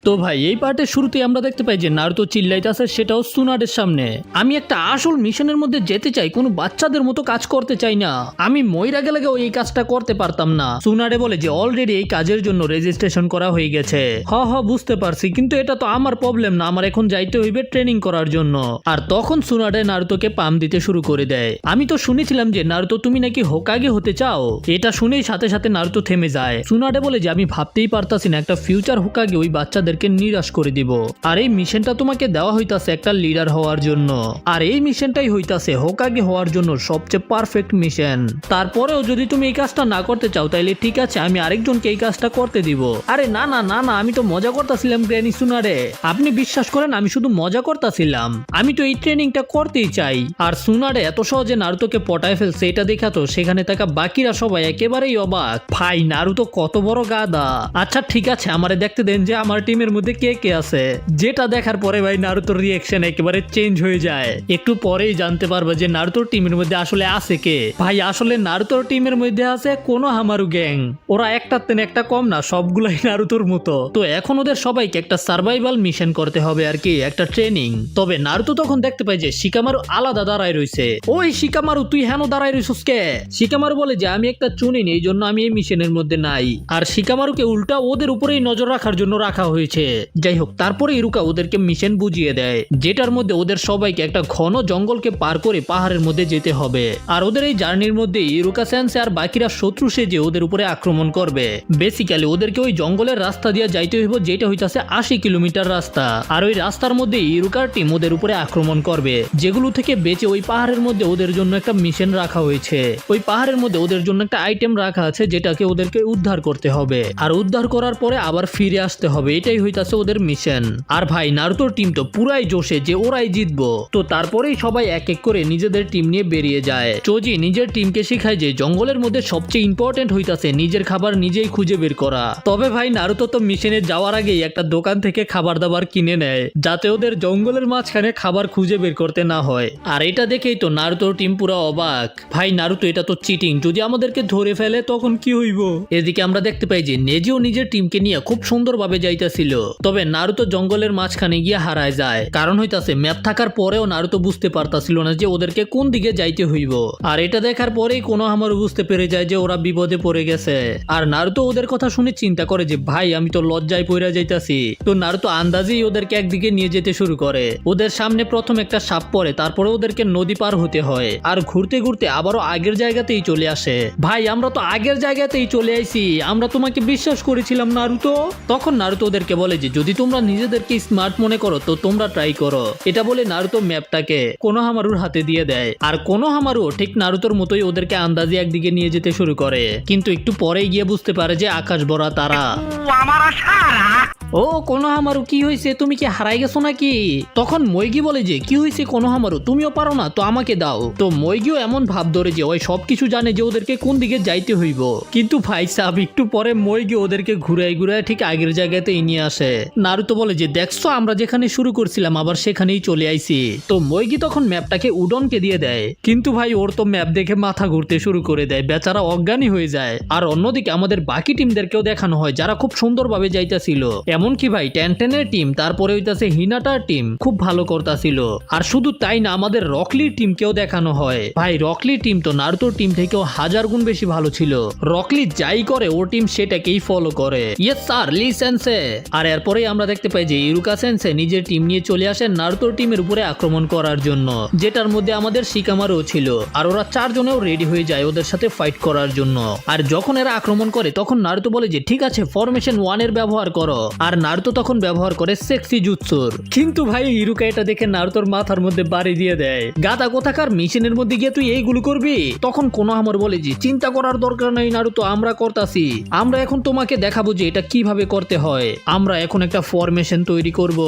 তো ভাই এই পার্টের শুরুতে আমরা দেখতে পাই যে নারুতো চিল্লাইতেছে, সেটাও সুনাডের সামনে। আমি একটা আসল মিশনের মধ্যে যেতে চাই, কোনো বাচ্চাদের মতো কাজ করতে চাই না। আমি মইরা গেলে এই কাজটা করতে পারতাম না। সুনাডে বলে যে অলরেডি এই কাজের জন্য রেজিস্ট্রেশন করা হয়ে গেছে। বুঝতে পারছি, কিন্তু এটা তো আমার প্রবলেম না, আমার এখন যাইতে হইবে ট্রেনিং করার জন্য। আর তখন সুনাডে নারুতোকে পাম দিতে শুরু করে দেয়। আমি তো শুনেছিলাম যে নারুতো তুমি নাকি হোকাগে হতে চাও। এটা শুনেই সাথে সাথে নারুতো থেমে যায়। সুনাডে বলে যে আমি ভাবতেই পারতাছি না একটা ফিউচার হোকাগে ওই বাচ্চাদেরকে নিরাশ করে দিব। আর এই মিশনটা তোমাকে দেওয়া হইতাছে একটা লিডার হওয়ার জন্য, আর এই মিশনটাই হইতাছে হোকাগে হওয়ার জন্য সবচেয়ে পারফেক্ট মিশন। তারপরেও যদি তুমি এই কাজটা না করতে চাও তাইলে ঠিক আছে, আমি আরেকজনকে এই কাজটা করতে দিব। আরে না না না না, আমি তো মজা করতেছিলাম গ্র্যানি সুনাডে, আপনি বিশ্বাস করেন আমি শুধু মজা করতেছিলাম, আমি তো এই ট্রেনিংটা করতেই চাই। আর সুনাডে এত সহজে নারুতোকে পটায় ফেলছে এটা দেখা তো সেখানে থাকা বাকিরা সবাই একেবারেই অবাক। ভাই নারুতো কত বড় গাদা। আচ্ছা ঠিক আছে, আমারে দেখতে দেন যে আমার টিমের মধ্যে কে কে আছে। যেটা দেখার পরে ভাই নারুতোর রিঅ্যাকশন একেবারে চেঞ্জ হয়ে যায়। একটু পরেই জানতে পারবে যে নারুতোর টিমের মধ্যে আসলে আছে কে। ভাই আসলে নারুতোর টিমের মধ্যে আছে কোনোহামারু গ্যাং। ওরা একটার তেন একটা কম না, সবগুলাই নারুতোর মতো। তো এখন ওদের সবাইকে একটা সার্ভাইভাল মিশন করতে হবে আর কি, একটা ট্রেনিং। তবে নারুতো তখন দেখতে পাই যে শিকামারু আলাদা দাঁড়ায় রইছে। ওই শিকামারু তুই হেন দাঁড়ায় রইছিস কে? শিকামারু বলে যে আমি একটা চুনিনি, এই জন্য আমি এই মিশনের মধ্যে নাই। আর শিকামারুকে উল্টা ওদের উপরেই নজর রাখার জন্য রাখা হয়েছে। যাই হোক, তারপরে ইরুকা ওদেরকে মিশন বুঝিয়ে দেয়, যেটার মধ্যে ওদের সবাইকে একটা ঘন জঙ্গলকে পার করে পাহাড়ের মধ্যে যেতে হবে। আর ওদের এই জার্নির মধ্যে ইরুকা সেন্সে আর বাকিরা শত্রু সেজে ওদের উপরে আক্রমণ করবে। বেসিক্যালি ওদেরকে ওই জঙ্গলের রাস্তা দিয়ে যাইতে হইব, যেটা হইতাছে 80 কিলোমিটার রাস্তা। আর ওই রাস্তার মধ্যে ইরুকার টিম ওদের উপরে আক্রমণ করবে, যেগুলো থেকে বেঁচে ওই পাহাড়ের মধ্যে ওদের জন্য একটা মিশন রাখা হয়েছে। ওই পাহাড়ের মধ্যে ওদের জন্য একটা আইটেম রাখা আছে, যেটাকে ওদেরকে উদ্ধার করতে হবে। আর উদ্ধার করার পরে আবার ফিরে আসতে হবে, এটাই হইতাছে ওদের মিশন। আর ভাই নারুতোর টিম তো পুরাই জোশে যে ওরাই জিতবো। তো তারপরেই সবাই এক এক করে নিজেদের টিম নিয়ে বেরিয়ে যায়। চোজি নিজের টিমকে শেখায় যে জঙ্গলের মধ্যে সবচেয়ে ইম্পর্টেন্ট হইতাছে নিজের খাবার নিজেই খুঁজে বের করা। তবে ভাই নারুতো তো মিশনে যাওয়ার আগেই একটা দোকান থেকে খাবার দাবার কিনে নেয়, যাতে ওদের জঙ্গলের মাঝখানে খাবার খুঁজে বের করতে না হয়। আর এটা দেখেই তো নারুতোর টিম পুরো অবাক। ভাই নারুতো এটা তো চিটিং, যদি আমাদেরকে ধরে ফেলে তখন কি হইব? এদিকে আমরা দেখতে পাই যে নেজিও নিজের টিমকে নিয়ে খুব সুন্দরভাবে যাইতেছিল। তবে নারুতো জঙ্গলের মাঝখানে গিয়ে হারায় যায়, কারণ হইতাছে ম্যাপ থাকার পরেও নারুতো বুঝতে পারতাছিল না যে ওদেরকে কোন দিকে যাইতে হইব। আর এটা দেখার পরেই কোনোহামারু বুঝতে পেরে যায় যে ওরা বিপদে পড়ে গেছে। আর নারুতো ওদের কথা শুনে চিন্তা করে যে ভাই আমি তো লজ্জায় পড়ে যাইতাছি। তো নারুতো আন্দাজেই ওদেরকে একদিকে নিয়ে যেতে শুরু করে। ওদের সামনে প্রথম একটা সাপ পড়ে, তারপরে ওদেরকে নদী পার হতে হয়। আর ঘুরতে ঘুরতে আবারও আগের জায়গাতেই চলে আসে। ভাই আমরা তো আগের জায়গাতেই চলে আইছি, আমরা তোমাকে বিশ্বাস করেছিলাম নারুতো। তখন নারুতো ওদেরকে বলে যে যদি তোমরা নিজেদেরকে স্মার্ট মনে করো তো তোমরা ট্রাই করো। এটা বলে নারুতো ম্যাপটাকে কোনোহামারুর হাতে দিয়ে দেয়। আর কোনোহামারু ঠিক নারুতোর মতোই ওদেরকে আন্দাজে একদিকে নিয়ে যেতে শুরু করে, কিন্তু একটু পরেই গিয়ে বুঝতে পারে যে আকাশ ভরা তারা। ও কোনোহামারু কি হয়েছে, তুমি কি হারাই গেছো নাকি? তখন মইগি বলে যে কি হয়েছে কোনোহামারু, তুমিও পারো না তো আমাকে দাও। তো মইগিও এমন ভাব ধরে যে ওই সবকিছু জানে যে ওদেরকে কোন দিকে যাইতে হইব। কিন্তু ভাই সাহেব একটু পরে মইগি ওদেরকে ঘুরাই ঘুরাই ঠিক আগের জায়গাতেই নিয়ে আসে। নারুতো বলে যে দেখছো আমরা যেখানে শুরু করছিলাম আবার সেখানেই চলে আইছি। তো মইগি তখন ম্যাপটাকে উডনকে দিয়ে দেয়, কিন্তু ভাই ওর তো ম্যাপ দেখে মাথা ঘুরতে শুরু করে দেয়, বেচারা অজ্ঞানী হয়ে যায়। আর অন্যদিকে আমাদের বাকি টিমদেরকেও দেখানো হয় যারা খুব সুন্দরভাবে যাইতাছিল। এমনকি ভাই টেনটেনের টিম, তারপরে হইতাছে হিনাটার টিম খুব ভালো করতাছিল। আর শুধু তাই না, আমাদের রকলির টিমকেও দেখানো হয়। ভাই রকলির টিম তো নারুতোর টিম থেকেও 1000 গুণ বেশি ভালো ছিল। রকলি যাই করে ওর টিম সেটাকেই ফলো করে। ইয়েস স্যার, লি সেন্সে। আর এরপরেই আমরা দেখতে পাই যে ইরুকা সেন্সে নিজের টিম নিয়ে চলে আসেন নারুতোর টিমের উপরে আক্রমণ করার জন্য, যেটার মধ্যে আমাদের শিকামারও ছিল। আর ওরা 4 জনেও রেডি হয়ে যায় ওদের সাথে ফাইট করার জন্য। আর যখন এরা আক্রমণ করে তখন নারুতো বলে যে ঠিক আছে ফরমেশন 1 এর ব্যবহার করো। আর নারুতো তখন ব্যবহার করে সেক্সি জুৎসুর। কিন্তু ভাই ইরুকা এটা দেখে নারুতোর মাথার মধ্যে বাড়ি দিয়ে দেয়, গাদা কোথাকার মিশনের মধ্যে গিয়ে তুই এইগুলো করবি? তখন কোনোহামারু বলে যে চিন্তা করার দরকার নেই নারুতো, আমরা করতাছি। আমরা এখন তোমাকে দেখাবো যে এটা কিভাবে করতে হয়। আমরা এখন একটা ফরমেশন তৈরি করব।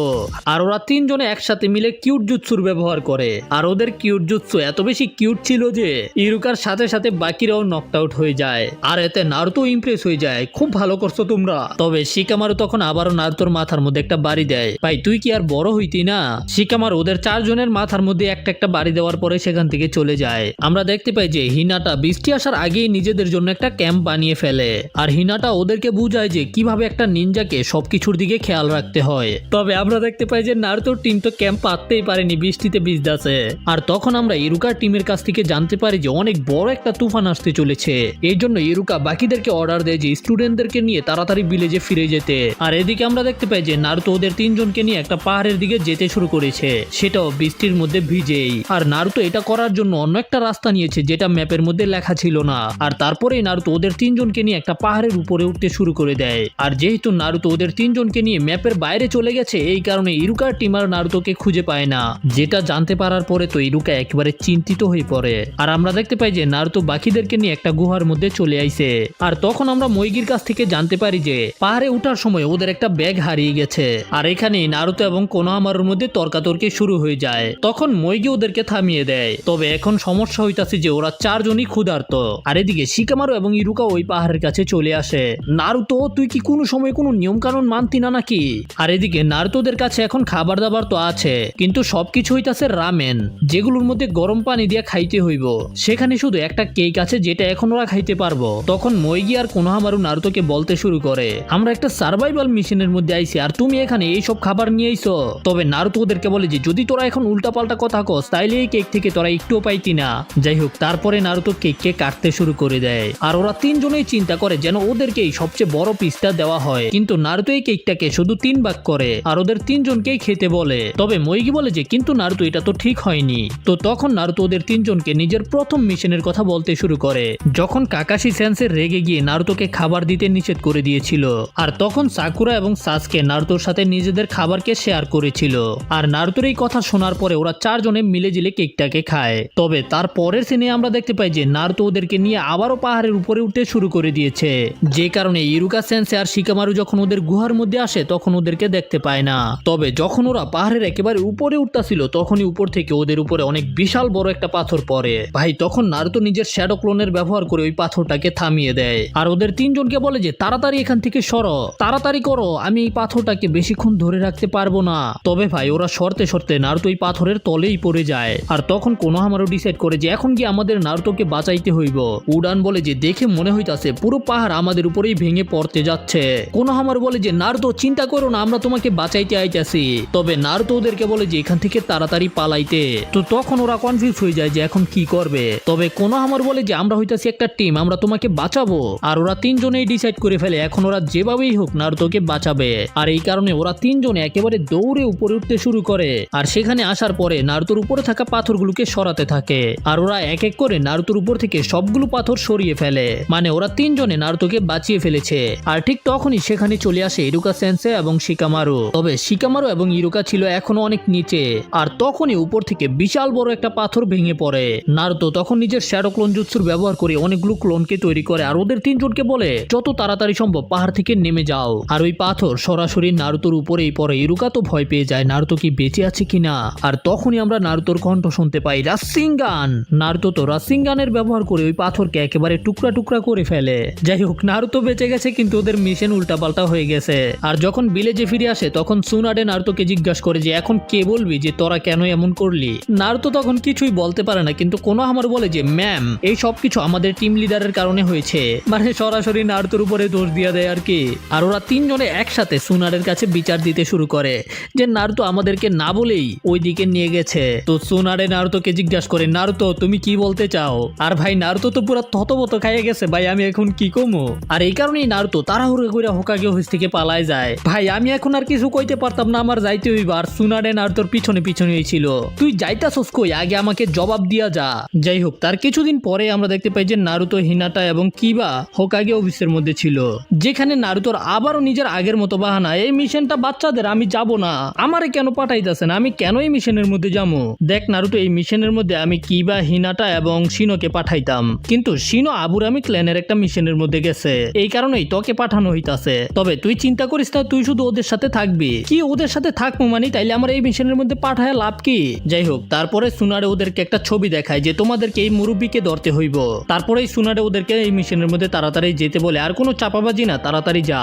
আর ওরা 3 জনে একসাথে মিলে কিউট জুৎসুর ব্যবহার করে। আর ওদের কিউট জুৎসু এত বেশি কিউট ছিল যে ইরুকার সাথে সাথে বাকিরাও নকড আউট হয়ে যায়। আর এতে নারুতো ইমপ্রেস হয়ে যায়, খুব ভালো করছো তোমরা। তবে শিকামারু তখন আবারও নারুতোর মাথার মধ্যে একটা বাড়ি দেয়। ভাই তুই কি আর বড় হইতি না? শিকামারু ওদের 4 জনের মাথার মধ্যে একটা একটা বাড়ি দেওয়ার পরে সেখান থেকে চলে যায়। আমরা দেখতে পাই যে হিনাটা বৃষ্টি আসার আগেই নিজেদের জন্য একটা ক্যাম্প বানিয়ে ফেলে। আর হিনাটা ওদেরকে বুঝায় যে কিভাবে একটা নিনজাকে সবকিছু কিছুর দিকে খেয়াল রাখতে হয়। তবে আমরা দেখতে পাই যে নারুতোর টিম তো ক্যাম্প পাততেই পারেনি, বৃষ্টিতে ভিজতেছে। আর তখন আমরা ইরুকার টিমের কাছ থেকে জানতে পারি যে অনেক বড় একটা তুফান আসতে চলেছে। এই জন্য ইরুকা বাকিদেরকে অর্ডার দেয় যে স্টুডেন্টদেরকে নিয়ে তাড়াতাড়ি ভিলেজে ফিরে যেতে। আর এদিকে আমরা দেখতে পাই যে নারুতো ওদের তিনজনকে নিয়ে একটা পাহাড়ের দিকে যেতে শুরু করেছে, সেটাও বৃষ্টির মধ্যে ভিজেই। আর নারুতো এটা করার জন্য অন্য একটা রাস্তা নিয়েছে যেটা ম্যাপের মধ্যে লেখা ছিল না। আর তারপরেই নারুতো ওদের তিনজনকে নিয়ে একটা পাহাড়ের উপরে উঠতে শুরু করে দেয়। আর যেহেতু নারুতো ওদের তিনজনকে নিয়ে ম্যাপের বাইরে চলে গেছে, এই কারণে ইরুকার টিম আর নারুতোকে খুঁজে পায় না। যেটা জানতে পারার পরে তো ইরুকা একেবারে চিন্তিত হয়ে পড়ে। আর আমরা দেখতে পাই যে নারুতো বাকিদেরকে নিয়ে একটা গুহার মধ্যে চলে আইছে। আর তখন আমরা মইগির কাছ থেকে জানতে পারি যে পাহাড়ে ওঠার সময় ওদের একটা ব্যাগ হারিয়ে গেছে। আর এখানে নারুতো এবং কোনোহামারুর মধ্যে তর্কাতর্কি শুরু হয়ে যায়। তখন মইগি ওদেরকে থামিয়ে দেয়। তবে এখন সমস্যা হইতাছে যে ওরা চারজনই ক্ষুধার্ত। আর এদিকে শিকামারু এবং ইরুকা ওই পাহাড়ের কাছে চলে আসে। নারুতো, তুই কি কোনো সময় কোনো নিয়ম কানুন মানতি না নাকি? আর এদিকে নারুতোদের কাছে এখন খাবার দাবার তো আছে, কিন্তু সবকিছু হইতাছে রামেন, যেগুলোর মধ্যে গরম পানি দিয়ে খাইতে হইব। সেখানে শুধু একটা কেক আছে যেটা এখন ওরা খাইতে পারবো। তখন মইগি আর কোনোহামারু নারুতোকে বলতে শুরু করে, আমরা একটা সার্ভাইভাল মিশনের মধ্যে আইছি আর তুমি এখানে এইসব খাবার নিয়ে আইছো। তবে নারুতো ওদেরকে বলে যে যদি তোরা এখন উল্টাপাল্টা কথা কস তাইলে এই কেক থেকে তোরা একটুও পাইতি না। যাই হোক, তারপরে নারুতো কেককে কাটতে শুরু করে দেয়। আর ওরা তিনজনেই চিন্তা করে যেন ওদেরকে এই সবচেয়ে বড় পিসটা দেওয়া হয়, কিন্তু নারুতো এই কেকটাকে শুধু 3 ভাগ করে আর ওদের তিনজনকেই খেতে বলে। তবে মইগি বলে যে কিন্তু নারুতো, এটা তো ঠিক হয়নি। তো তখন নারুতো ওদের তিনজনকে নিজের প্রথম মিশনের কথা বলতে শুরু করে, যখন কাকাশি সেন্সে রেগে গিয়ে নারুতোকে খাবার দিতে নিষেধ করে দিয়েছিল। আর তখন সাকুরা এবং সাসকে নারুতোর সাথে নিজেদের খাবারকে শেয়ার করেছিল। আর নারুতোর এই কথা শোনার পরে ওরা চারজনে মিলেজিলে কেকটাকে খায়। তবে তার পরের সিনে আমরা দেখতে পাই যে নারুতো ওদেরকে নিয়ে আবারও পাহাড়ের উপরে উঠতে শুরু করে দিয়েছে। যে কারণে ইরুকা সেন্সে আর শিকামারু যখন ওদের গুহার মধ্যে আসে তখন ওদেরকে দেখতে পায় না। তবে যখন ওরা পাহাড়ের একেবারে উপরে উঠতেছিল তখনই উপর থেকে ওদের উপরে অনেক বিশাল বড় একটা পাথর পড়ে। ভাই, তখন নারুতো নিজের শ্যাডো ক্লোনের ব্যবহার করে ওই পাথরটাকে থামিয়ে দেয়। আর ওদের তিনজনকে বলে যে তাড়াতাড়ি এখান থেকে সরো, তাড়াতাড়ি করো, আমি এই পাথরটাকে বেশিক্ষণ ধরে রাখতে পারবো না। তবে ভাই, ওরা সরতে সরতে নারুতো এই পাথরের তলেই পড়ে যায়। আর তখন কোনোহামারু ডিসাইড করে যে এখন কি আমাদের নারুতোকে বাঁচাইতে হইব। উডান বলে যে দেখে মনে হইতাছে পুরো পাহাড় আমাদের উপরেই ভেঙে পড়তে যাচ্ছে। কোনোহামারু বলে যে নারুতো, চিন্তা করো না, আমরা তোমাকে বাঁচাইতে আইতাছি। তবে নারুতো ওদেরকে বলে যে এখান থেকে তাড়াতাড়ি পালাইতে। তো তখন ওরা কনফিউজ হয়ে যায় যে এখন কি করবে। তবে কোনোহামারু বলে যে আমরা হইতাছি একটা টিম, আমরা তোমাকে বাঁচাবো। আর ওরা তিনজনেই ডিসাইড করে ফেলে এখন ওরা যেভাবেই হোক নারুতোকে বাঁচাবে। আর এই কারণে ওরা তিনজনে একেবারে দৌড়ে উপরে উঠতে শুরু করে। আর সেখানে আসার পরে নারুতোর উপরে থাকা পাথরগুলোকে সরাতে থাকে। আর ওরা এক এক করে নারুতোর উপর থেকে সবগুলো পাথর সরিয়ে ফেলে, মানে ওরা তিনজনে নারুতোকে বাঁচিয়ে ফেলেছে। আর ঠিক তখনই সেখানে চলে আসে ইরুকা সেন্সে এবং শিকামারু। তবে শিকামারু এবং ইরুকা ছিল এখনো অনেক নিচে। আর তখনই উপর থেকে বিশাল বড় একটা পাথর ভেঙে পড়ে। নারুতো তখন নিজের শ্যাডো ক্লোন জুৎসুর ব্যবহার করে অনেকগুলো ক্লোনকে তৈরি করে আর ওদের তিনজনকে বলে যত তাড়াতাড়ি সম্ভব পাহাড় থেকে নেমে যাও। আর ওই পাথর সরাসরি নারুতোর উপরেই পড়ে। ইরুকা তো ভয় পেয়ে যায় নারুতো কি বেঁচে আছে কিনা। আর তখনই আমরা নারুতোর কণ্ঠ শুনতে পাই, রাসিঙ্গান। নারুতো তো রাসিঙ্গানের ব্যবহার করে ওই পাথরকে একেবারে টুকরা টুকরা করে ফেলে। যাই হোক, নারুতো বেঁচে গেছে, কিন্তু ওদের মিশন উল্টাপাল্টা হয়ে গেছে। আর যখন ভিলেজে ফিরে আসে তখন সুনাডে নারুতোকে জিজ্ঞাসা করে যে এখন কে বলবি যে তোরা কেন এমন করলি। নারুতো তখন কিছুই বলতে পারে না, কিন্তু কোনোহামারু বলে যে ম্যাম, এই সবকিছু আমাদের টিম লিডারের কারণে হয়েছে। মানে সরাসরি নারুতোর উপরে দোষ দিয়ে দেয় আর কি। আর ওরা তিনজনে একসাথে সুনাডের কাছে বিচার দিতে শুরু করে যে নারুতো আমাদেরকে না বলেই ওই দিকে নিয়ে গেছে। তো সুনাডে নারুতোকে জিজ্ঞাসা করে, নারুতো তুমি কি বলতে চাও? আর ভাই, নারুতো তো পুরো থতবত খাইয়ে গেছে, ভাই আমি এখন কি কমু। আর এই কারণেই নারুতো তাড়াহুড়ো করে হোকাগে অফিস থেকে পালায় যায়। ভাই, আমি এখন আর কিছু কইতে পারতাম না, আমার যাইতে হইব। আর সুনাডে নারুতোর পিছনে পিছনেই ছিল। তুই যাইতাছস কই, আগে আমাকে জবাব দিয়া যা। যাই হোক, তার কিছুদিন পরে আমরা দেখতে পাই যে নারুতো, হিনাটা এবং কিবা হোকাগে অফিসের মধ্যে ছিল, যেখানে নারুতোর আবারও নিজের আগের মতো বাহানা, এই মিশনটা বাচ্চাদের, আমি যাব না, আমারে কেন পাঠাইতেছেন, আমি কেন এই মিশনের মধ্যে যাবো। দেখ নারুতো, এই মিশনের মধ্যে আমি কিবা, হিনাটা এবং শিনোকে পাঠাইতাম, কিন্তু শিনো আবুরামি ক্ল্যানের একটা মিশনের মধ্যে গেছে, এই কারণেই তোকে পাঠানো হইতাছে। তবে তুই চিন্তা করিস না, তুই শুধু ওদের সাথে থাকবি। কি ওদের সাথে থাকবো মানে, তাইলে আমার এই মিশনের মধ্যে পাঠায় লাভ কি? যাই হোক, তারপরে সুনারে ওদেরকে একটা ছবি দেখায় যে তোমাদেরকে এই মুরব্বীকে ধরতে হইব। তারপরে সুনারে ওদেরকে এই মিশনের মধ্যে তাড়াতাড়ি যেতে বলে, আর কোনো চাপাবাজি না, তাড়াতাড়ি যা।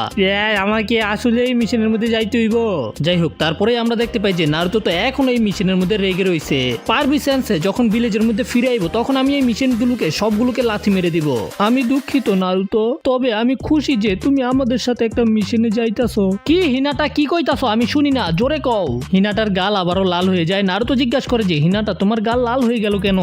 আমাকে আসলে এই মিশনের মধ্যে যাইতে হইব। যাই হোক, তারপরে আমরা দেখতে পাই যে নারুতো তো এখন এই মিশনের মধ্যে রেগে রয়েছে। পারবি সেন্সে যখন ভিলেজের মধ্যে ফিরে আইব তখন আমি এই মিশনগুলোকে সবগুলোকে লাথি মেরে দিব। আমি দুঃখিত নারুতো, তবে আমি খুশি যে তুমি আমাদের সাথে একটা মিশনে যাই আইতাছো? কি হিনাটা কি কইতাছো? আমি শুনি না, জোরে কও। হিনাটার গাল আবারও লাল হয়ে যায়। নারুতো জিজ্ঞাসা করে যে হিনাটা তোমার গাল লাল হয়ে গেল কেন?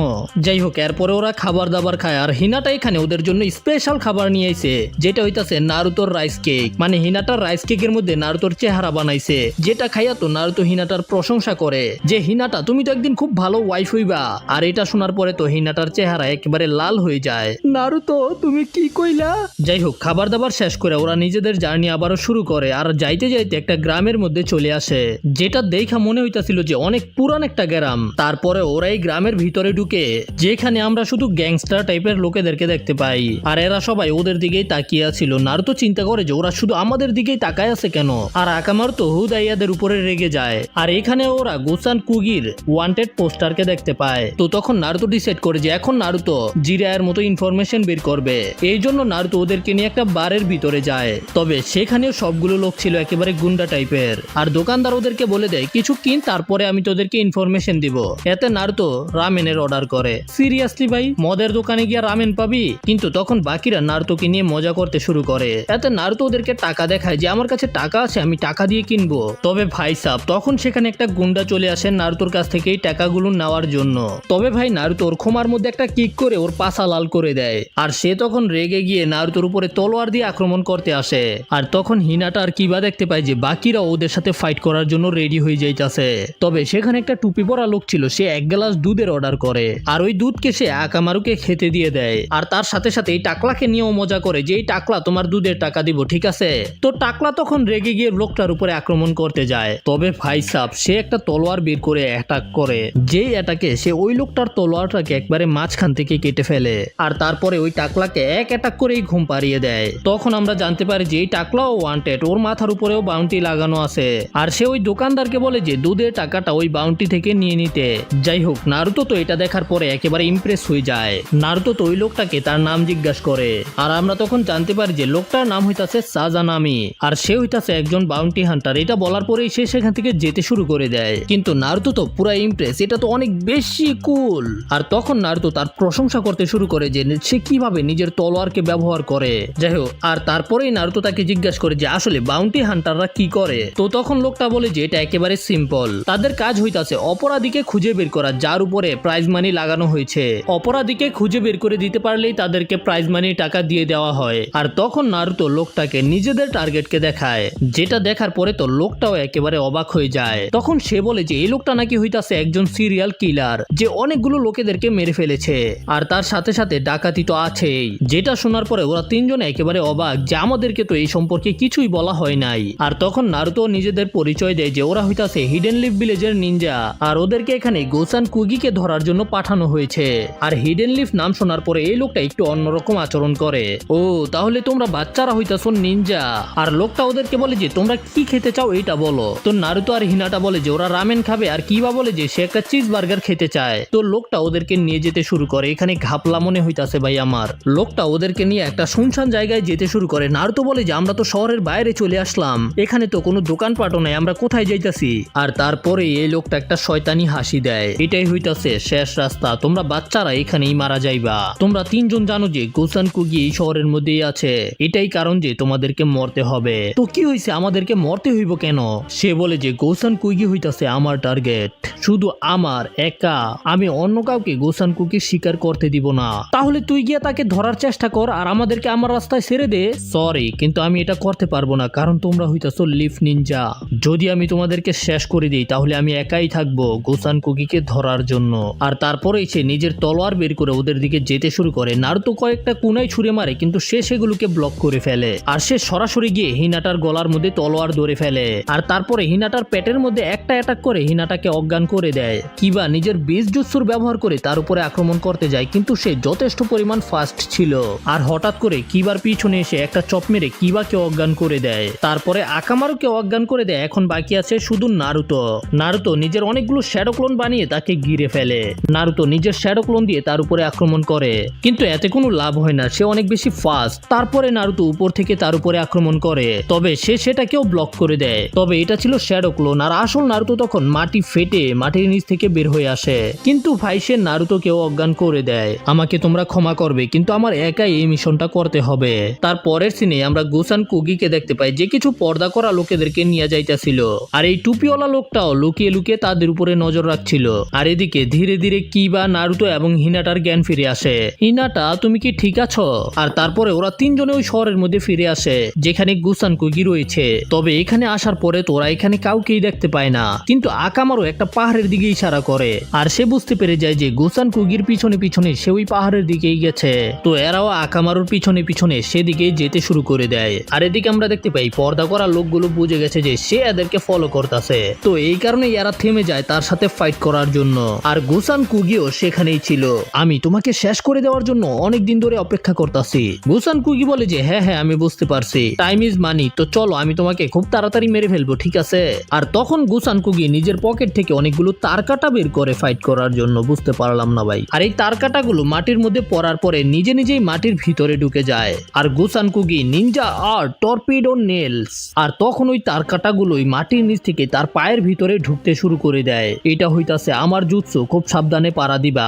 যাই হোক, এরপরে ওরা খাবার দাবার খায় আর হিনাটা এখানে ওদের জন্য স্পেশাল খাবার নিয়ে আইছে, যেটা হইতাছে নারুতোর রাইস কেক। মানে হিনাটার রাইস কেকের মধ্যে নারুতোর চেহারা বানাইছে, যেটা খাইয়া তো নারুতো হিনাটার প্রশংসা করে যে হিনাটা তুমি তো একদিন খুব ভালো ওয়াইফ হইবা। আর এটা শোনার পরে তো হিনাটার চেহারা একেবারে লাল হয়ে যায়। নারুতো তুমি কি কইলা? যাই হোক, খাবার দাবার শেষ করে ওরা নিজেদের জার্নি আবারও শুরু করে আর যাইতে যাইতে একটা গ্রামের মধ্যে চলে আসে, যেটা দেখা মনে হইতাছিল যে অনেক পুরান একটা গ্রাম। তারপরে ওরা এই গ্রামের ভিতরে ঢুকে, যেখানে আমরা শুধু গ্যাংস্টার টাইপের লোকেদেরকে দেখতে পাই আর এরা সবাই ওদের দিকেই তাকিয়ে ছিল। নারুতো চিন্তা করে যে ওরা শুধু আমাদের দিকেই তাকায় আছে কেন, আর আকামার তো হুদাইয়াদের উপরে রেগে যায়। আর এখানে ওরা গোসান কুগির ওয়ান্টেড পোস্টারকে দেখতে পায়। তো তখন নারুতো ডিসাইড করে যে এখন নারুতো জিরায়ের মতো ইনফরমেশন বের করবে। এই জন্য নারুতো ওদেরকে নিয়ে একটা বারের ভিতরে যায়। তবে সেখানেও সবগুলো লোক ছিল একেবারে গুন্ডা টাইপের। আর দোকানদার ওদেরকে বলে দেয় কিছু কিন, তারপরে আমি তোদেরকে ইনফরমেশন দিব। এতে নারুতো রামেনের অর্ডার করে। সিরিয়াসলি ভাই, মদের দোকানে গিয়ে রামেন পাবি? কিন্তু তখন বাকিরা নারুতোকে নিয়ে মজা করতে শুরু করে। এতে নারুতো ওদেরকে টাকা দেখায় যে আমার কাছে টাকা আছে, আমি টাকা দিয়ে কিনবো। তবে ভাই সাব, তখন সেখানে একটা গুন্ডা চলে আসে নারুতোর কাছ থেকে এই টাকাগুলো নেওয়ার জন্য। তবে ভাই নারুতো ওর ক্ষমার মধ্যে একটা কিক করে ওর পাছা লাল করে দেয়। আর সে তখন রেগে গিয়ে নারুতোর উপরে তলোয়ার দিয়ে আক্রমণ করতে আসে। আর তখন হিনাটা আর কিবা দেখতে পায় যে বাকিরা ওদের সাথে ফাইট করার জন্য রেডি হয়ে যাইতাছে। তবে সেখানে একটা টুপি পরা লোক ছিল, সে এক গ্লাস দুধের অর্ডার করে আর ওই দুধকে সে আকামারুকে খেতে দিয়ে দেয়। আর তার সাথে সাথে এই টাকলাকে নিয়েও মজা করে যে এই টাকলা তোমার দুধের টাকা দিব, ঠিক আছে? তো টাকলা তখন রেগে গিয়ে লোকটার উপরে আক্রমণ করতে যায়। তবে ভাই সাব, সে একটা তলোয়ার বের করে অ্যাটাক করে, যেই অ্যাটাকে সে ওই লোকটার তলোয়ারটাকে একবারে মাঝখান থেকে কেটে ফেলে। আর তারপরে ওই টাকলাকে এক অ্যাটাক করেই ঘুম পাড়িয়ে দেয়। তখন আমরা জানতে পারি যে এই টাকলাও ওয়ান্টেড, ওর মাথার উপরেও বাউন্টি লাগানো আছে। আর সে ওই দোকানদারকে বলে যে দুধের টাকাটা ওই বাউন্টি থেকে নিয়ে নিতে। যাই হোক, নারুতো তো এটা দেখার পরে একেবারে ইমপ্রেস হয়ে যায়। নারুতো তো ওই লোকটাকে তার নাম জিজ্ঞাসা করে আর আমরা তখন জানতে পারি যে লোকটার নাম হইতাছে সাজানামি আর সে হইতাছে একজন বাউন্টি হান্টার। এটা বলার পরেই সে সেখান থেকে যেতে শুরু করে দেয়। কিন্তু নারুতো তো পুরা ইমপ্রেস, এটা তো অনেক বেশি কুল। আর তখন নারুতো তার প্রশংসা করতে শুরু করে যে সে কিভাবে নিজের তলোয়ারকে ব্যবহার করে। যাই হোক, আর তারপরেই নারুতো তাকে জিজ্ঞাসা করে যে আসলে বাউন্টি হান্টাররা কি করে। তো তখন লোকটা বলে যে এটা একেবারে সিম্পল, তাদের কাজ হইতাছে অপরাধীকে খুঁজে বের করা যার উপরে প্রাইজ মানি লাগানো হয়েছে। অপরাধীকে খুঁজে বের করে দিতে পারলেই তাদেরকে প্রাইজ মানি টাকা দিয়ে দেওয়া হয়। আর তখন নারুতো লোকটাকে নিজেদের টার্গেটকে দেখায়, যেটা দেখার পরে তো লোকটাও একেবারে অবাক হয়ে যায়। তখন সে বলে যে এই লোকটা নাকি হইতাছে একজন সিরিয়াল কিলার, যে অনেকগুলো লোকেদেরকে মেরে ফেলেছে আর তার সাথে সাথে ডাকাতি তো আছেই। যেটা শোনার পরে ওরা তিনজন একেবারে অবাক যে আমাদেরকে তো এই সম্পর্কে কিছুই বলা হয় নাই। আর তখন নারুতো নিজেদের পরিচয় দেয় যে ওরা হইতাছে হিডেন লিফ ভিলেজের নিনজা আর ওদেরকে এখানে গোসান কুগিকে ধরার জন্য পাঠানো হয়েছে। আর হিডেন লিফ নাম শোনার পরে এই লোকটা একটু অন্যরকম আচরণ করে। ও তাহলে তোমরা বাচ্চারা হইতাছো নিনজা? আর লোকটা ওদেরকে বলে যে তোমরা কি খেতে চাও এইটা বলো। তো নারুতো আর হিনাটা বলে যে ওরা রামেন খাবে আর কিবা বলে যে সে একটা চিজ বার্গার খেতে চায়। তো লোকটা ওদেরকে নিয়ে যেতে শুরু করে। এখানে ঘাপলা মনে হইতাছে ভাই আমার। লোকটা ওদেরকে নিয়ে একটা শুনশান জায়গায় যেতে শুরু করে। নারুতো বলে যে আমরা তো শহরের বাইরে চলে আসলাম, এখানে তো কোনো দোকানপাটও নাই, আমরা কোথায় যাইতাছি? আর তারপরে এই লোকটা একটা শয়তানি হাসি দেয়, এটাই হইতাছে শেষ রাস্তা, তোমরা বাচ্চারা এখানেই মারা যাইবা। তোমরা তিনজন জানো যে গোসান কুগি এই শহরের মধ্যেই আছে, এটাই কারণ যে তোমাদেরকে মরতে হবে। তো কি হইছে, আমাদেরকে মরতে হইব কেন? সে বলে যে গোসান কুগি হইতাছে আমার টার্গেট, শুধু আমার একা, আমি অন্য কাউকে গোসান কুগি শিকার করতে দিব না। তাহলে তুই গিয়ে তাকে ধরার চেষ্টা কর আর আমাদেরকে আমার রাস্তায় ছেড়ে দে। সরি, কিন্তু আমি এটা করতে পারবো না, কারণ তোমরা হইতাছো লিফ নিনজা। যদি আমি তোমাদেরকে শেষ করে দিই তাহলে আমি একাই থাকবো গোসান কুগিকে ধরার জন্য। আর তারপরেই সে নিজের তলোয়ার বের করে ওদের দিকে যেতে শুরু করে। নারুতো কয়েকটা কুনাই ছুঁড়ে মারে কিন্তু সে সেগুলোকে ব্লক করে ফেলে আর সে সরাসরি গিয়ে হিনাটার গলার মধ্যে তলোয়ার ধরে ফেলে। আর তারপরে হিনাটার পেটের মধ্যে একটা অ্যাটাক করে হিনাটাকে অজ্ঞান করে দেয়। কিবা নিজের বীজ জুৎসুর ব্যবহার করে তার উপরে আক্রমণ করতে যায়, কিন্তু সে যথেষ্ট পরিমাণ ফাস্ট ছিল। আর হঠাৎ করে কিবার পিছনে এসে একটা চপ মেরে কিবাকে অজ্ঞান করে দেয়। তারপরে আকামারুকে অজ্ঞান করে দেয়। এখন বাকি আছে শুধু নারুতো। নারুতো নিজের অনেকগুলো শ্যাডো ক্লোন বানিয়ে তাকে ঘিরে ফেলে। নারুতো নিজের শ্যাডো ক্লোন দিয়ে তার উপরে আক্রমণ করে, কিন্তু এতে কোনো লাভ হয় না, সে অনেক বেশি ফাস্ট। তারপরে নারুতো উপর থেকে তার উপরে আক্রমণ করে, তবে সে সেটাকেও ব্লক করে দেয়। তবে এটা ছিল শ্যাডো ক্লোন, আর আসল নারুতো তখন মাটি ফেটে মাটির নিচ থেকে বের হয়ে আসে। কিন্তু ভাই সে নারুতোকেও অজ্ঞান করে দেয়। আমাকে তোমরা ক্ষমা করবে, কিন্তু আমার একাই এই মিশনটা করতে হবে। তারপরের সিনে আমরা গোসান কুগিকে দেখতে দেখতে পাই যে কিছু পর্দা করা লোকেদেরকে নিয়ে যাইতেছিল, আর এই টুপিওয়ালা লোকটাও লুকিয়ে লুকিয়ে তাদের উপরে নজর রাখছিল। আর এদিকে ধীরে ধীরে কিবা, নারুতো এবং হিনাটার জ্ঞান ফিরে আসে। হিনাটা, তুমি কি ঠিক আছো? আর তারপরে ওরা তিনজনে ওই শহরের মধ্যে ফিরে আসে যেখানে গুসান কুগি রয়েছে। তবে এখানে আসার পরে তোরা এখানে কাউকেই দেখতে পায় না, কিন্তু আকামারও একটা পাহাড়ের দিকে ইশারা করে, আর সে বুঝতে পেরে যায় যে গুসান কুগির পিছনে পিছনে সে ওই পাহাড়ের দিকেই গেছে। তো এরাও আকামারুর পিছনে পিছনে সেদিকেই যেতে শুরু করে দেয়। আর এদিকে আমরা দেখতে পাই পর্দা করা লোকগুলো বুঝে গেছে যে সে এদেরকে ফলো করতেছে, তো এই কারণে এরা থেমে যায় তার সাথে ফাইট করার জন্য। আর গুসান কুগিও সেখানেই ছিল। আমি তোমাকে শেষ করে দেওয়ার জন্য অনেকদিন ধরে অপেক্ষা করতেছি। গুসান কুগি বলে যে হ্যাঁ হ্যাঁ আমি বুঝতে পারছি, টাইম ইজ মানি, তো চলো আমি তোমাকে খুব তাড়াতাড়ি মেরে ফেলবো, ঠিক আছে? আর তখন গুসান কুগি নিজের পকেট থেকে অনেকগুলো তার কাটা বের করে ফাইট করার জন্য। বুঝতে পারলাম না ভাই। আর এই তার কাটাগুলো মাটির মধ্যে পড়ার পরে নিজে নিজেই মাটির ভিতরে ঢুকে যায়। আর গুসান কুগি নিনজা আর টর্পিডো নেলস, আর তখন ওই তার কাটাগুলোই মাটির নিচ থেকে তার পায়ের ভিতরে ঢুকতে শুরু করে দেয়। এটা হইতাছে আমার জুৎসু, খুব সাবধানে পাড়া দিবা।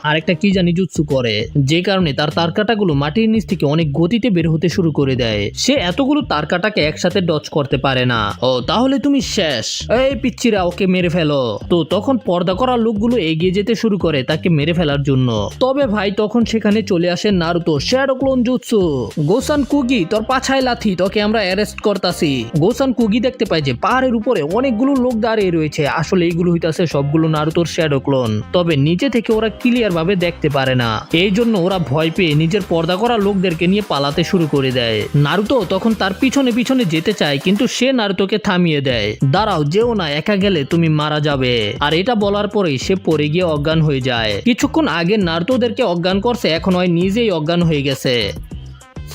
আর একটা কি জানি জুৎসু করে, যে কারণে তার তারকাটাগুলো মাটির নিচ থেকে অনেক গতিতে বের হতে শুরু করে দেয়। সে এতগুলো তারকাটাকে একসাথে ডচ করতে পারে না। ও তাহলে তুমি শেষ, এই পিচ্চিরা ওকে মেরে ফেলো। তো তখন পর্দা করা লোকগুলো এগিয়ে যেতে শুরু করে তাকে মেরে ফেলার জন্য। তবে ভাই তখন সেখানে চলে আসে নারুতো শ্যাডো ক্লোন জুৎসু। গোসান কুগি, তোর পাছায় লাথি, তোকে আমরা অ্যারেস্ট করতাছি। গোসান কুগি দেখতে পায় যে পাহাড়ের উপরে অনেকগুলো লোক দাঁড়িয়ে রয়েছে। আসলে এইগুলো হইতাছে সবগুলো নারুতোর শ্যাডো ক্লোন, তবে নিচে থেকে ওরা ক্লিয়ার ভাবে দেখতে পারে না। এই জন্য ওরা ভয় পেয়ে নিজের পর্দা করা লোকদেরকে নিয়ে পালাতে শুরু করে দেয়। নারুতো তখন তার পিছনে পিছনে যেতে চায়, কিন্তু সে নারুতোকে থামিয়ে দেয়। দাঁড়াও, যেও না, একা গেলে তুমি মারা যাবে। আর এটা বলার পরেই সে পড়ে গিয়ে অজ্ঞান হয়ে যায়। কিছুক্ষণ আগে নারুতোদেরকে অজ্ঞান করছে, এখন হয় নিজেই অজ্ঞান হয়ে গেছে।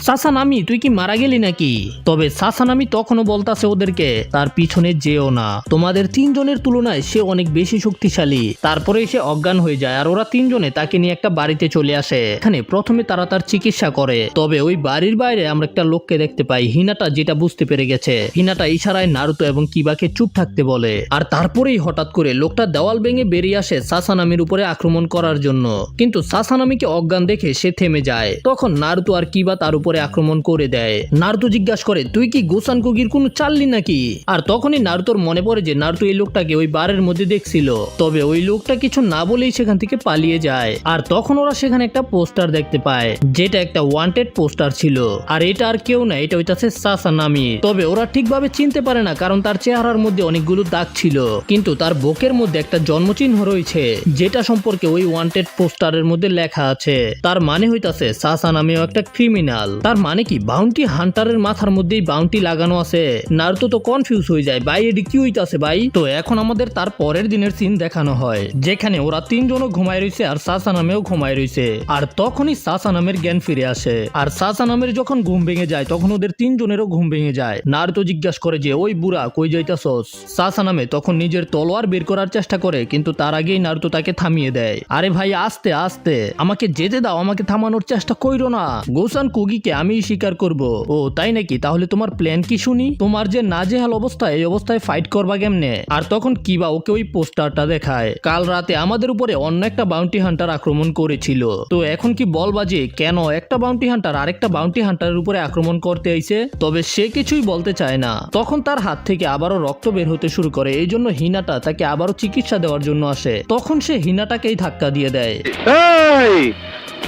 সাসানামি, তুই কি মারা গেলি নাকি? তবে সাসানামি তখনও বলতাছে ওদেরকে তার পিছনে যেও না, তোমাদের তিনজনের তুলনায় সে অনেক বেশি শক্তিশালী। তারপরে সে অজ্ঞান হয়ে যায়, আর ওরা তিনজনে তাকে নিয়ে একটা বাড়িতে চলে আসে। এখানে প্রথমে তারা তার চিকিৎসা করে। তবে ওই বাড়ির বাইরে আমরা একটা লোককে দেখতে পাই। হিনাটা যেটা বুঝতে পেরে গেছে। হিনাটা ইশারায় নারুতো এবং কিবাকে চুপ থাকতে বলে। আর তারপরেই হঠাৎ করে লোকটা দেওয়াল ভেঙে বেরিয়ে আসে সাসানামির উপরে আক্রমণ করার জন্য, কিন্তু সাসানামিকে অজ্ঞান দেখে সে থেমে যায়। তখন নারুতো আর কিবা তার উপরে আক্রমণ করে দেয়। নারুতো জিজ্ঞাসা করে, তুই কি গোসান কুগির কোনো চাললি নাকি? আর তখনই নারুতোর মনে পড়ে যে নারুতো এই লোকটাকে ওই বারের মধ্যে দেখছিল। তবে ওই লোকটা কিছু না বলেই সেখান থেকে পালিয়ে যায়। আর তখন ওরা সেখানে একটা পোস্টার দেখতে পায়, যেটা একটা ওয়ান্টেড পোস্টার ছিল। আর এটা আর কেউ না, এটা হইতাছে সাসানামি। তবে ওরা ঠিকভাবে চিনতে পারে না, কারণ তার চেহারার মধ্যে অনেকগুলো দাগ ছিল, কিন্তু তার বুকের মধ্যে একটা জন্মচিহ্ন রয়েছে, যেটা সম্পর্কে ওই ওয়ান্টেড পোস্টারের মধ্যে লেখা আছে। তার মানে হইতাছে সাসানামিও একটা ক্রিমিনাল। তার মানে কি বাউন্টি হান্টারের মাথার মধ্যেই বাউন্টি লাগানো আছে? নারুতো তো কনফিউজ হয়ে যায়, ভাই এডি কি হইতাছে ভাই? তো এখন আমাদের তার পরের দিনের সিন দেখানো হয়, যেখানে ওরা তিনজনও ঘুমায় রয়েছে আর সাসানামেও ঘুমায় রয়েছে। আর তখনই সাসানামের জ্ঞান ফিরে আসে। আর সাসানামের যখন ঘুম ভেঙে যায় তখন ওদের তিনজনেরও ঘুম ভেঙে যায়। নারুতো জিজ্ঞাসা করে যে ওই বুড়া কই যাইতাছস? সাসানামে তখন নিজের তলোয়ার বের করার চেষ্টা করে, কিন্তু তার আগেই নারুতো তাকে থামিয়ে দেয়। আরে ভাই আস্তে আস্তে, আমাকে যেতে দাও, আমাকে থামানোর চেষ্টা কইরো না। গোসান কুগিকে আমি স্বীকার করব। ও তাই নাকি? তাহলে তোমার প্ল্যান কি শুনি। তোমার যে নাজেহাল অবস্থা, এই অবস্থায় ফাইট করবা কেমনে? আর তখন কিবা ওকে ওই পোস্টারটা দেখায়। কাল রাতে আমাদের উপরে অন্য একটা বাউন্টি হান্টার আক্রমণ করেছিল, তো এখন কি বলবা যে কেন একটা বাউন্টি হান্টার আরেকটা বাউন্টি হান্টারের উপরে আক্রমণ করতে আইছে? তবে সে কিছুই বলতে চায় না। তখন তার হাত থেকে আবারও রক্ত বের হতে শুরু করে। এই জন্য হিনাটা তাকে আবারও চিকিৎসা দেওয়ার জন্য আসে। তখন সে হিনাটাকেই ধাক্কা দিয়ে দেয়।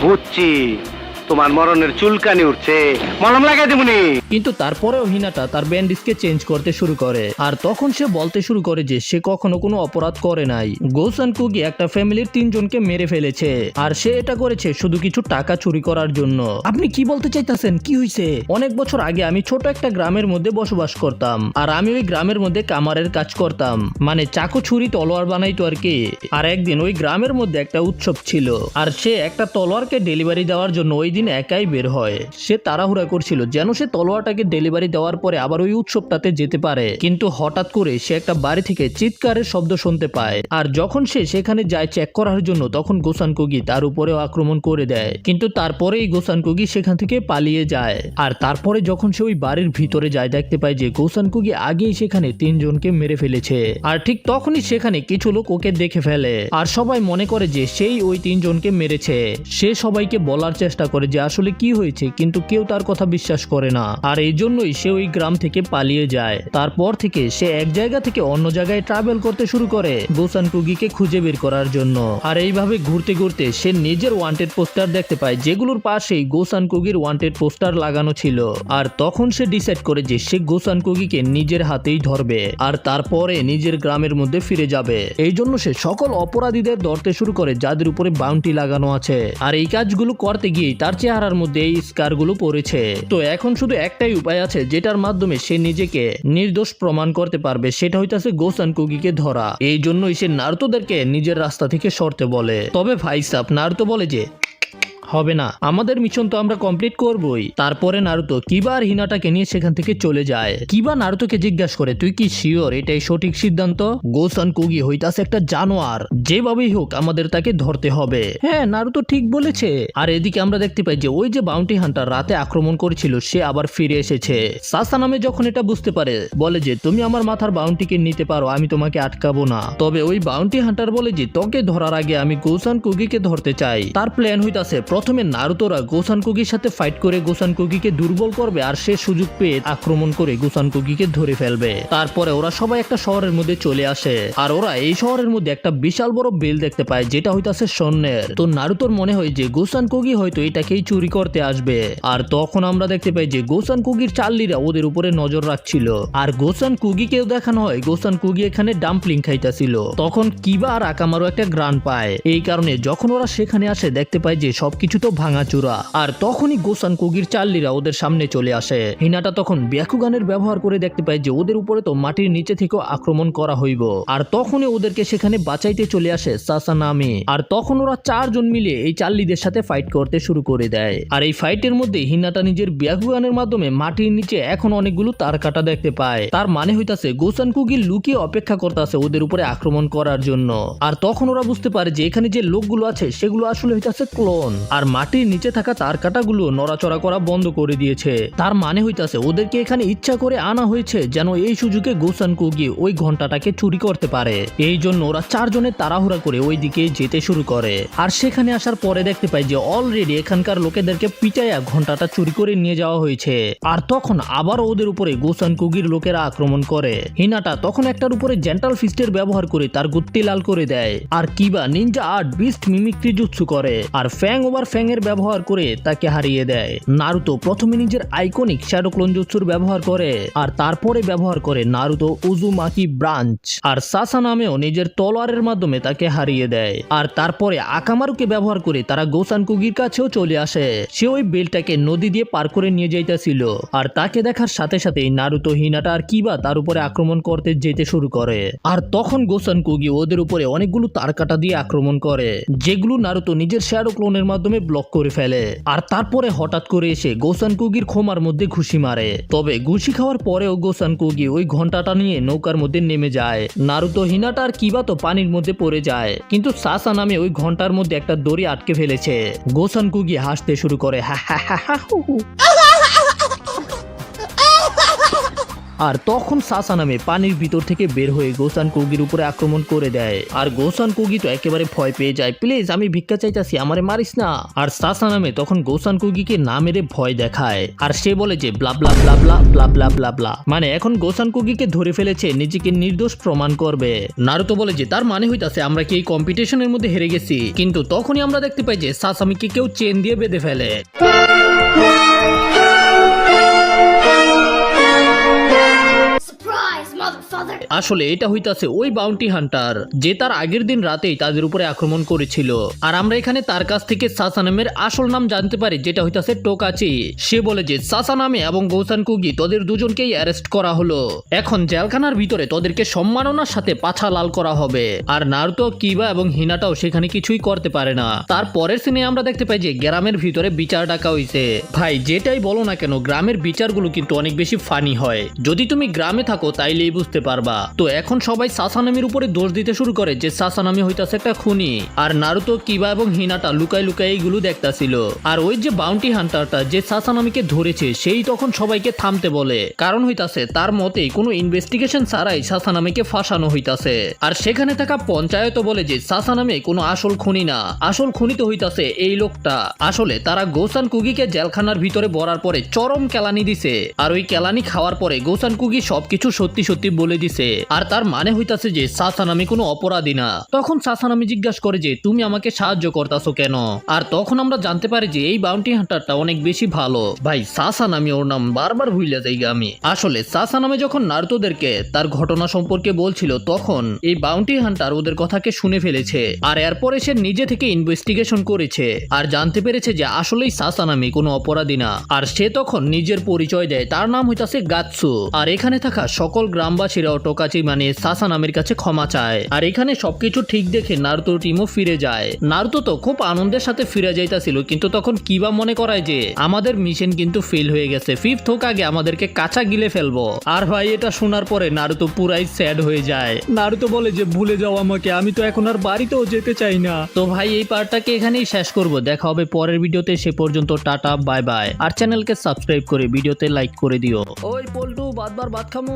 বুঝছি, তোমার মরণের চুলকানি উঠছে, মলম লাগাই দেবনি। কিন্তু তারপরেও হিনাটা তার ব্যান্ডেজকে চেঞ্জ করতে শুরু করে। আর তখন সে বলতে শুরু করে যে সে কখনো কোনো অপরাধ করে নাই। গোসান কুগি একটা ফ্যামিলির তিনজনকে মেরে ফেলেছে, আর সে এটা করেছে শুধু কিছু টাকা চুরি করার জন্য। আপনি কি বলতে চাইতেছেন? কি হয়েছে? অনেক বছর আগে আমি ছোট একটা গ্রামের মধ্যে বসবাস করতাম, আর আমি ওই গ্রামের মধ্যে কামারের কাজ করতাম, মানে চাকু ছুরি তলোয়ার বানাইতো আর কি। আর একদিন ওই গ্রামের মধ্যে একটা উৎসব ছিল, আর সে একটা তলোয়ারকে ডেলিভারি দেওয়ার জন্য ওই দিন একাই বের হয়। সে তাড়াহুড়া করছিল যেন সে তলোয়ার খাওয়াটাকে ডেলিভারি দেওয়ার পরে আবার ওই উৎসবটাতে যেতে পারে। কিন্তু হঠাৎ করে সে একটা বাড়ি থেকে চিৎকারের শব্দ শুনতে পায়, আর যখন সে সেখানে যায় চেক করার জন্য তখন গোসান কুগি তার উপরেও আক্রমণ করে দেয়। কিন্তু তারপরেই গোসান কুগি সেখান থেকে পালিয়ে যায়। আর তারপরে যখন সে ওই বাড়ির ভিতরে যায় দেখতে পায় যে গোসান কুগি আগেই সেখানে 3 জনকে মেরে ফেলেছে। আর ঠিক তখনই সেখানে কিছু লোক ওকে দেখে ফেলে, আর সবাই মনে করে যে সেই ওই 3 জনকে মেরেছে। সে সবাইকে বলার চেষ্টা করে যে আসলে কি হয়েছে, কিন্তু কেউ তার কথা বিশ্বাস করে না। আর এই জন্যই সে ওই গ্রাম থেকে পালিয়ে যায়। তারপর থেকে সে এক জায়গা থেকে অন্য জায়গায় ট্রাভেল করতে শুরু করে গোসান কুগিকে খুঁজে বের করার জন্য। আর এইভাবে ঘুরতে ঘুরতে সে নিজের ওয়ান্টেড পোস্টার দেখতে পায়, যেগুলোর পাশেই গোসান কুগির ওয়ান্টেড পোস্টার লাগানো ছিল। আর তখন সে ডিসাইড করে যে সে গোসান কুগিকে নিজের হাতেই ধরবে, আর তারপরে নিজের গ্রামের মধ্যে ফিরে যাবে। এই জন্য সে সকল অপরাধীদের ধরতে শুরু করে যাদের উপরে বাউন্টি লাগানো আছে। আর এই কাজগুলো করতে গিয়ে তার চেহারার মধ্যে এই স্কারগুলো পড়েছে। তো এখন শুধু একটাই উপায় আছে যেটার মাধ্যমে সে নিজেকে নির্দোষ প্রমাণ করতে পারবে, সেটা হইতাছে গোসান কুগিকে ধরা। এই জন্যই সে নারুতোদেরকে নিজের রাস্তা থেকে সরতে বলে। তবে ভাই সাব, নারুতো বলে যে হবে না, আমাদের মিশন তো আমরা কমপ্লিট করবই। তারপরে নারুতো কিবা আর হিনাটাকে নিয়ে সেখান থেকে চলে যায়। কিবা নারুতোকে জিজ্ঞাসা করে, তুই কি শিওর এটাই সঠিক সিদ্ধান্ত? গোসান কুগি হইতাছে একটা জানোয়ার, যেভাবেই হোক আমাদের তাকে ধরতে হবে। হ্যাঁ, নারুতো ঠিক বলেছে। আর এদিকে আমরা দেখতে পাই যে ওই যে বাউন্টি হান্টার রাতে আক্রমণ করেছিল সে আবার ফিরে এসেছে। সাসা নামে যখন এটা বুঝতে পারে বলে যে তুমি আমার মাথার বাউন্টিকে নিতে পারো, আমি তোমাকে আটকাবো না। তবে ওই বাউন্টি হান্টার বলে যে তোকে ধরার আগে আমি গোসান কুগিকে ধরতে চাই। তার প্ল্যান হইতাছে প্রথমে নারুতোরা গোসান কুগির সাথে ফাইট করে গোসান কুগিকে দুর্বল করবে, আর সে সুযোগ পেয়ে আক্রমণ করে গোসান কুগিকে ধরে ফেলবে। তারপরে ওরা সবাই একটা শহরের মধ্যে চলে আসে, আর ওরা এই শহরের মধ্যে একটা বিশাল বড় বেল দেখতে পায় যেটা হইতাছে স্বর্ণের। তো নারুতোর মনে হয় যে গোসান কুগি হয়তো এটাকেই চুরি করতে আসবে। আর তখন আমরা দেখতে পাই যে গোসান কুগির চাল্লিরা ওদের উপরে নজর রাখছিল, আর গোসান কুগিকেও দেখানো হয় গোসান কুগি এখানে ডাম্পলিং খাইতেছিল। তখন কিবা আর আকামারও একটা গ্রান পায়। এই কারণে যখন ওরা সেখানে আসে দেখতে পায় যে সবকিছু তো ভাঙাচুরা। আর তখনই গোসান কুগির চাল্লিরা ওদের সামনে চলে আসে। হিনাটা তখন ব্যাকুগানের ব্যবহার করে দেখতে পায় যে ওদের উপরে তো মাটির নিচে থেকেও আক্রমণ করা হইব। আর তখনই ওদেরকে সেখানে বাঁচাইতে চলে আসে সাসা নামে। আর তখন ওরা 4 জন মিলে এই চাল্লিদের সাথে ফাইট করতে শুরু করে দেয়। আর এই ফাইটের মধ্যে হিনাটা নিজের ব্যাকুগানের মাধ্যমে মাটির নিচে এখন অনেকগুলো তার কাটা দেখতে পায়। তার মানে হইতাছে গোসান কুগি লুকিয়ে অপেক্ষা করতেছে ওদের উপরে আক্রমণ করার জন্য। আর তখন ওরা বুঝতে পারে যে এখানে যে লোকগুলো আছে সেগুলো আসলে হইতাছে ক্লোন। আর মাটির নিচে থাকা তার কাটাগুলো নড়াচড়া করা বন্ধ করে দিয়েছে। তার মানে হইতাছে ওদেরকে এখানে ইচ্ছা করে আনা হয়েছে যেন এই সুযোগে গোসান কুগি ওই ঘন্টাটাকে চুরি করতে পারে। এই জন্য ওরা 4 জনের তাড়াহুড়া করে ওই দিকে যেতে শুরু করে। আর সেখানে আসার পরে দেখতে পাই যে অলরেডি এখানকার লোকেদেরকে পিটাইয়া ঘন্টাটা চুরি করে নিয়ে যাওয়া হয়েছে। আর তখন আবার ওদের উপরে গোসান কুগির লোকেরা আক্রমণ করে। হিনাটা তখন একটার উপরে জেন্টাল ফিস্টের ব্যবহার করে তার গুত্তি লাল করে দেয়। আর কিবা Ninja art beast mimicry jutsu করে, আর ফ্যাং ওভার ফ্যাং এর ব্যবহার করে তাকে হারিয়ে দেয়। নারুতো প্রথমে নিজের আইকনিক শ্যাডো ক্লোন জুৎসুর ব্যবহার করে, আর তারপরে ব্যবহার করে নারুতো উজুমাকি ব্রাঞ্চ। আর সাসা নামেও নিজের তলোয়ারের মাধ্যমে তাকে হারিয়ে দেয়। আর তারপরে আকামারুকে ব্যবহার করে তারা গোসান কুগির কাছেও চলে আসে। সে ওই বেলটাকে নদী দিয়ে পার করে নিয়ে যাইতেছিল। আর তাকে দেখার সাথে সাথেই নারুতো, হিনাটা আর কিবা তার উপরে আক্রমণ করতে যেতে শুরু করে। আর তখন গোসান কুগি ওদের উপরে অনেকগুলো তার কাটা দিয়ে আক্রমণ করে, যেগুলো নারুতো নিজের শ্যাডো ক্লোনের মাধ্যমে ব্লক করে ফেলে। আর তারপরে হঠাৎ করে এসে গোসান কুগির খোমার মধ্যে ঘুষি মারে। তবে ঘুষি খাওয়ার পরেও গোসান কুগি ওই ঘন্টাটা নিয়ে নৌকার মধ্যে নেমে যায়। নারুতো, হিনাটা আর কিবা তো পানির মধ্যে পড়ে যায়, কিন্তু সাসা নামে ওই ঘন্টার মধ্যে একটা দড়ি আটকে ফেলেছে। গোসান কুগি হাসতে শুরু করে, হা হা হা হা হু হু। আর তখন সাসা নামে পানির ভিতর থেকে বের হয়ে গোসান কুগির উপরে আক্রমণ করে দেয়। আর গোসান কুগি তো একেবারে ভয় পেয়ে যায়, প্লিজ আমি ভিক্ষা চাইতাছি, আমারে মারিস না। আর সাসা নামে তখন গোসান কুগিকে না মেরে ভয় দেখায়। আর সে বলে যে ব্লা ব্লা ব্লা ব্লা ব্লা ব্লা ব্লা ব্লা, মানে এখন গোসান কুগিকে ধরে ফেলেছে, নিজেকে নির্দোষ প্রমাণ করবে। নারুতো বলে যে তার মানে হইতাছে আমরা কি এই কম্পিটিশনের মধ্যে হেরে গেছি। কিন্তু তখনই আমরা দেখতে পাই যে সাসামিকে কেউ চেন দিয়ে বেঁধে ফেলে। আসলে এটা হইতাছে ওই বাউন্টি হান্টার যে তার আগের দিন রাতেই তাদের উপরে আক্রমণ করেছিল। আর আমরা এখানে তার কাছ থেকে সাসানামের আসল নাম জানতে পারি, যেটা হইতাছে টোকাচি। সে বলে যে সাসানামে এবং গৌসান কুগি তোদের দুজনকেই অ্যারেস্ট করা হলো, এখন জেলখানার ভিতরে তোদেরকে সম্মাননার সাথে পাছা লাল করা হবে। আর নারুতো, কিবা এবং হিনাটাও সেখানে কিছুই করতে পারে না। তারপরের সিনে আমরা দেখতে পাই যে গ্রামের ভিতরে বিচার ডাকা হইছে। ভাই যেটাই বলো না কেন, গ্রামের বিচারগুলো কিন্তু অনেক বেশি ফানি হয়। যদি তুমি গ্রামে থাকো তাইলেই বুঝতে পারবা। তো এখন সবাই সাসানামির উপরে দোষ দিতে শুরু করে যে সাসানামি হইতাছে একটা খুনি। আর নারুতো, কিবা এবং হিনাটা লুকাই লুকাই এইগুলো দেখতাছিল। আর ওই যে বাউন্টি হান্টারটা যে সাসানামিকে ধরেছে সেই তখন সবাইকে থামতে বলে, কারণ হইতাছে তার মতে কোনো ইনভেস্টিগেশন ছাড়াই সাসানামিকে ফাঁসানো হইতাছে। আর সেখানে থাকা পঞ্চায়েত বলে যে সাসানামি কোনো আসল খুনি না, আসল খুনি তো হইতাছে এই লোকটা। আসলে তারা গৌসান কুগিকে জেলখানার ভিতরে ভরার পরে চরম কেলানি দিছে। আর ওই কেলানি খাওয়ার পরে গৌসান কুগি সবকিছু সত্যি সত্যি বলে দিছে। আর তার মানে হইতাছে যে সাসানামি কোনো অপরাধী না। তখন সাসানামি জিজ্ঞাসা করে যে তুমি আমাকে সাহায্য করতাছো কেন? আর তখন আমরা জানতে পারি যে এই বাউন্টি হান্টারটা অনেক বেশি ভালো। ভাই সাসানামি ওর নাম বারবার ভুলে যাই আমি। আসলে সাসানামি যখন নারুতোদেরকে তার ঘটনা সম্পর্কে বলছিল তখন এই বাউন্টি হান্টার ওদের কথাকে শুনে ফেলেছে। আর এরপরে সে নিজে থেকে ইনভেস্টিগেশন করেছে আর জানতে পেরেছে যে আসলেই সাসানামি কোনো অপরাধী না। আর সে তখন নিজের পরিচয় দেয়, তার নাম হইতাছে গাৎসু। আর এখানে থাকা সকল গ্রামবাসীরাও টোকাচি মানে সাসানামির কাছে ক্ষমা চায়। আর এখানে সবকিছু ঠিক দেখে নারুতো টিমও ফিরে যায়। নারুতো তো খুব আনন্দের সাথে ফিরে যাইতাছিল, কিন্তু তখন কিবা মনে করায় যে আমাদের মিশন কিন্তু ফেল হয়ে গেছে, 5th হোকাগে আমাদেরকে কাঁচা গিলে ফেলবো। আর ভাই এটা শোনার পরে নারুতো পুরাই স্যাড হয়ে যায়। নারুতো বলে যে ভুলে যাও আমাকে, আমি তো এখন আর বাড়িতেও যেতে চাই না। তো ভাই এই পার্টটাকে এখানেই শেষ করব। দেখা হবে পরের ভিডিওতে, সে পর্যন্ত টাটা বাই বাই। আর চ্যানেলকে সাবস্ক্রাইব করে ভিডিওতে লাইক করে দিও। ওই পল্টু বাদবার ভাত খামু।